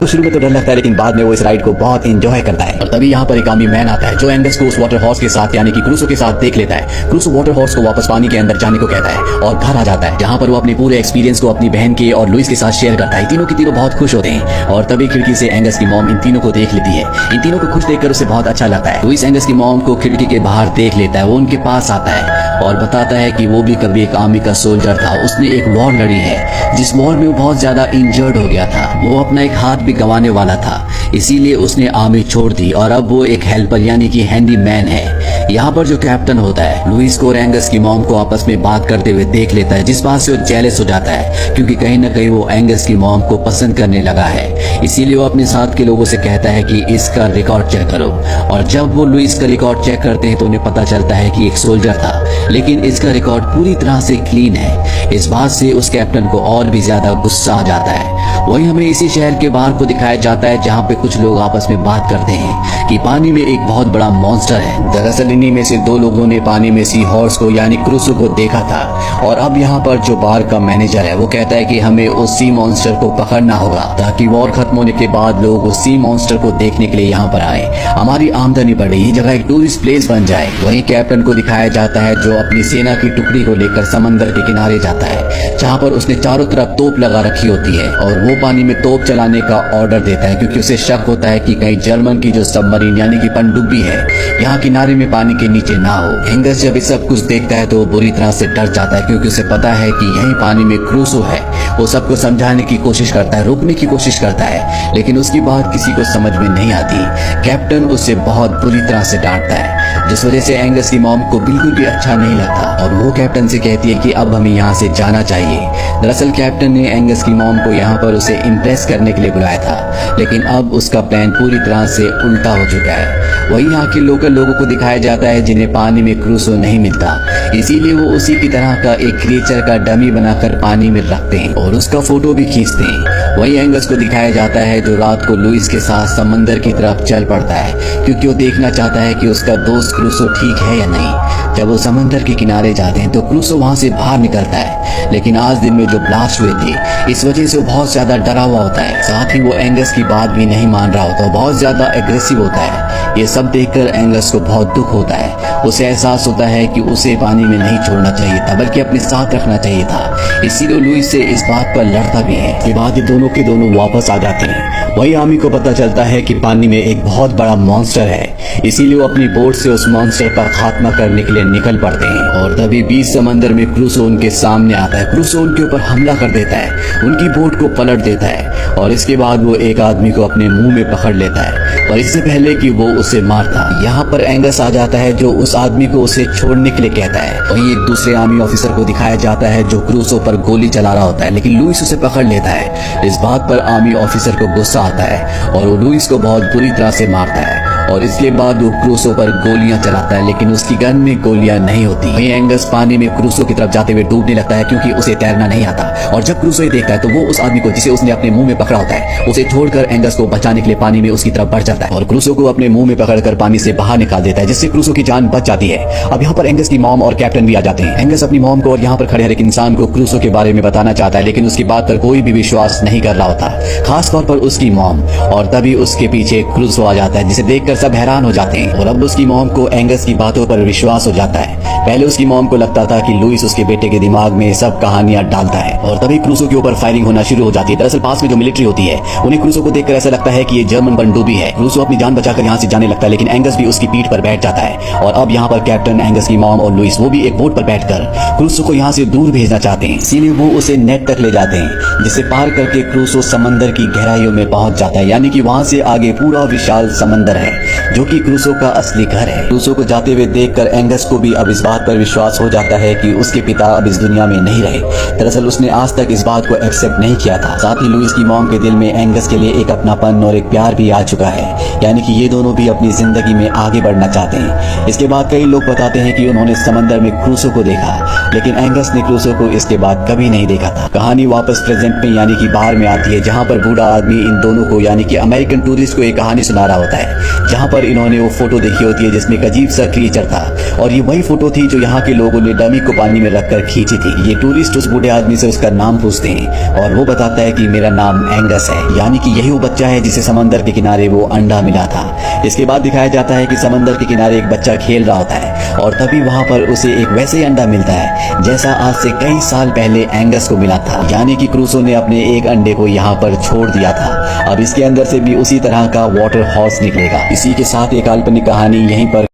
तो शुरू में तो डर लगता है, लेकिन बाद में वो इस राइड को बहुत एंजॉय करता है। और तभी यहाँ पर एक आर्मी मैन आता है जो एंगस को उस वाटर हॉर्स के साथ यानी कि क्रूसो के साथ देख लेता है। क्रूसो वाटर हॉर्स को वापस पानी के अंदर जाने को कहता है और घर आ जाता है, जहाँ पर वो अपने पूरे एक्सपीरियंस को अपनी बहन के और लुइस के साथ शेयर करता है। तीनों के तीनों बहुत खुश होते हैं और तभी खिड़की से एंगस की मॉम इन तीनों को देख लेती है। इन तीनों को खुश देखकर उसे बहुत अच्छा लगता है। लुइस एंगस की मॉम को खिड़की के बाहर देख लेता है। वो उनके पास आता है और बताता है कि वो भी कभी एक आर्मी का सोल्जर था। उसने एक वॉर लड़ी है जिस वॉर में वो बहुत ज्यादा इंजर्ड हो गया था। वो अपना एक हाथ भी गंवाने वाला था, इसीलिए उसने आर्मी छोड़ दी और अब वो एक हेल्पर यानी कि हैंडी मैन है। यहाँ पर जो कैप्टन होता है लुइस को और एंगस की मॉम को आपस में बात करते हुए देख लेता है, जिस बात से वो जेलस हो जाता है क्योंकि कहीं ना कहीं वो एंगस की मॉम को पसंद करने लगा है। इसीलिए वो अपने साथ के लोगों से कहता है कि इसका रिकॉर्ड चेक करो। और जब वो लुइस का रिकॉर्ड चेक करते हैं तो उन्हें पता चलता है कि एक सोल्जर था, लेकिन इसका रिकॉर्ड पूरी तरह से क्लीन है। इस बात से उस कैप्टन को और भी ज्यादा गुस्सा आ जाता है। वहीं हमें इसी शहर के बाहर को दिखाया जाता है जहाँ पे कुछ लोग आपस में बात करते हैं कि पानी में एक बहुत बड़ा मॉन्स्टर है। दरअसल इन्हीं में से दो लोगों ने पानी में सी हॉर्स को यानी क्रूसो को देखा था और अब यहाँ पर जो बार का मैनेजर है वो कहता है कि हमें उस सी मॉन्स्टर को पकड़ना होगा ताकि वॉर खत्म होने के बाद लोग उस सी मॉन्स्टर को देखने के लिए यहाँ पर आए, हमारी आमदनी बढ़े, ये जगह एक टूरिस्ट प्लेस बन जाए। वहीं कैप्टन को दिखाया जाता है जो अपनी सेना की टुकड़ी को लेकर समंदर के किनारे जाता है, जहाँ पर उसने चारों तरफ तोप लगा रखी होती है और वो पानी में तोप चलाने का ऑर्डर देता है क्योंकि उसे शक होता है कि कहीं जर्मन की जो सबमरीन यानी कि पनडुब्बी है यहाँ किनारे में पानी के नीचे ना हो। एंगस जब ये सब कुछ देखता है तो वो बुरी तरह से डर जाता है क्योंकि उसे पता है कि यही पानी में क्रूसो है। वो सबको समझाने की कोशिश करता है, रोकने की कोशिश करता है, लेकिन उसकी बात किसी को समझ में नहीं आती। कैप्टन उसे बहुत बुरी तरह से डांटता है, जिस वजह से एंगस की मॉम को बिल्कुल भी अच्छा नहीं लगता और वो कैप्टन से कहती है कि अब हमें यहाँ से जाना चाहिए। दरअसल कैप्टन ने एंगस की मॉम को यहाँ पर उसे इम्प्रेस करने के लिए बुलाया था, लेकिन अब उसका प्लान पूरी तरह से उल्टा हो चुका है। वहीं यहाँ के लोकल लोगों को दिखाया जाता है जिन्हें पानी में क्रूसो नहीं मिलता, इसीलिए वो उसी की तरह का एक क्रिएचर का डमी बनाकर पानी में रखते हैं और उसका फोटो भी खींचते हैं। वहीं एंगस को दिखाया जाता है जो रात को लुइस के साथ समंदर की तरफ चल पड़ता है क्योंकि वो देखना चाहता है कि उसका दोस्त क्रूसो ठीक है या नहीं। जब वो समंदर के किनारे जाते हैं तो क्रूसो वहां से बाहर निकलता है, लेकिन आज दिन में जो ब्लास्ट हुए थे इस वजह से वो बहुत ज्यादा डरा हुआ होता है। साथ ही वो एंगस की बात भी नहीं मान रहा होता, बहुत ज्यादा एग्रेसिव होता है। ये सब देखकर एंगस को बहुत दुख होता है। उसे एहसास होता है कि उसे पानी में नहीं छोड़ना चाहिए था बल्कि अपने साथ रखना चाहिए था, इसीलिए लुइस से इस बात पर लड़ता भी है। इसके बाद ये दोनों के दोनों वापस आ जाते हैं। वही आर्मी को पता चलता है कि पानी में एक बहुत बड़ा मॉन्स्टर है, इसीलिए वो अपनी बोट से उस मॉन्स्टर का खात्मा करने के लिए निकल पड़ते हैं। और तभी बीच समंदर में क्रूसो उनके सामने आता है। क्रूसो उनके ऊपर हमला कर देता है, उनकी बोट को पलट देता है और इसके बाद वो एक आदमी को अपने मुंह में पकड़ लेता है और इससे पहले कि वो उसे मारता, यहाँ पर एंगस आ जाता है जो उस आदमी को उसे छोड़ने के लिए कहता है। वहीं एक दूसरे आर्मी ऑफिसर को दिखाया जाता है जो क्रूसो पर गोली चला रहा होता है, लेकिन लुइस उसे पकड़ लेता है। इस बात पर आर्मी ऑफिसर को गुस्सा आता है और वो लुइस को बहुत बुरी तरह से मारता है और इसके बाद वो क्रूसो पर गोलियां चलाता है, लेकिन उसकी गन में गोलियां नहीं होती। वहीं एंगस पानी में क्रूसो की तरफ जाते हुए डूबने लगता है क्योंकि उसे तैरना नहीं आता और जब क्रूसो ये देखता है तो वो उस आदमी को जिसे उसने अपने मुंह में पकड़ा होता है उसे छोड़कर एंगस को बचाने के लिए पानी में उसकी तरफ बढ़ जाता है और क्रूसो को अपने मुंह में पकड़कर पानी से बाहर निकाल देता है, जिससे क्रूसो की जान बच जाती है। अब यहाँ पर एंगस की मॉम और कैप्टन भी आ जाते हैं। एंगस अपनी मॉम को और यहाँ पर खड़े हर एक इंसान को क्रूसो के बारे में बताना चाहता है, लेकिन उसकी बात पर कोई भी विश्वास नहीं कर रहा होता, खास तौर पर उसकी मॉम। और तभी उसके पीछे क्रूसो आ जाता है जिसे देखकर सब हैरान हो जाते हैं और अब उसकी मॉम को एंगस की बातों पर विश्वास हो जाता है। पहले उसकी मॉम को लगता था कि लुइस उसके बेटे के दिमाग में सब कहानियां डालता है और तभी क्रूसो के ऊपर फायरिंग होना शुरू हो जाती है। दरअसल पास में जो मिलिट्री होती है उन्हें क्रूसो को देखकर ऐसा लगता है कि ये जर्मन पनडुब्बी है। क्रूसो अपनी जान बचाकर यहाँ से जाने लगता है, लेकिन एंगस भी उसकी पीठ पर बैठ जाता है और अब यहाँ पर कैप्टन, एंगस की मॉम और लुइस वो भी एक बोट पर बैठकर क्रूसो को यहाँ से दूर भेजना चाहते हैं, इसीलिए वो उसे नेट तक ले जाते हैं जिसे पार करके क्रूसो समंदर की गहराइयों में पहुंच जाता है, यानी कि वहां से आगे पूरा विशाल समंदर है जो कि क्रूसो का असली घर है। क्रूसो को जाते हुए देखकर एंगस को भी अब इस बात पर विश्वास हो जाता है कि उसके पिता अब इस दुनिया में नहीं रहे। दरअसल उसने आज तक इस बात को एक्सेप्ट नहीं किया था। साथ ही लुइस की मॉम के दिल में एंगस के लिए एक अपनापन और एक प्यार भी आ चुका है, यानी कि ये दोनों भी अपनी जिंदगी में आगे बढ़ना चाहते हैं। इसके बाद कई लोग बताते हैं कि उन्होंने समंदर में क्रूसो को देखा, लेकिन एंगस ने क्रूसो को इसके बाद कभी नहीं देखा था। कहानी वापस प्रेजेंट में यानी कि बाहर में आती है, जहाँ पर बूढ़ा आदमी इन दोनों को यानी कि अमेरिकन टूरिस्ट को एक कहानी सुना रहा होता है जहाँ पर इन्होंने वो फोटो देखी होती है जिसमें एक अजीब सा क्रिएचर था, और ये वही फोटो थी जो यहाँ के लोगों ने डमी को पानी में रखकर खींची थी। ये टूरिस्ट उस बूढ़े आदमी से उसका नाम पूछते हैं और वो बताता है कि मेरा नाम एंगस है, यानी कि यही वो बच्चा है जिसे समंदर के किनारे वो अंडा मिला था। इसके बाद दिखाया जाता है कि समंदर के किनारे एक बच्चा खेल रहा होता है और तभी वहाँ पर उसे एक वैसे ही अंडा मिलता है जैसा आज से कई साल पहले एंगस को मिला था, यानी कि क्रूसो ने अपने एक अंडे को यहाँ पर छोड़ दिया था। अब इसके अंदर से भी उसी तरह का वाटर हॉर्स निकलेगा। इसी के साथ एक काल्पनिक कहानी यहीं पर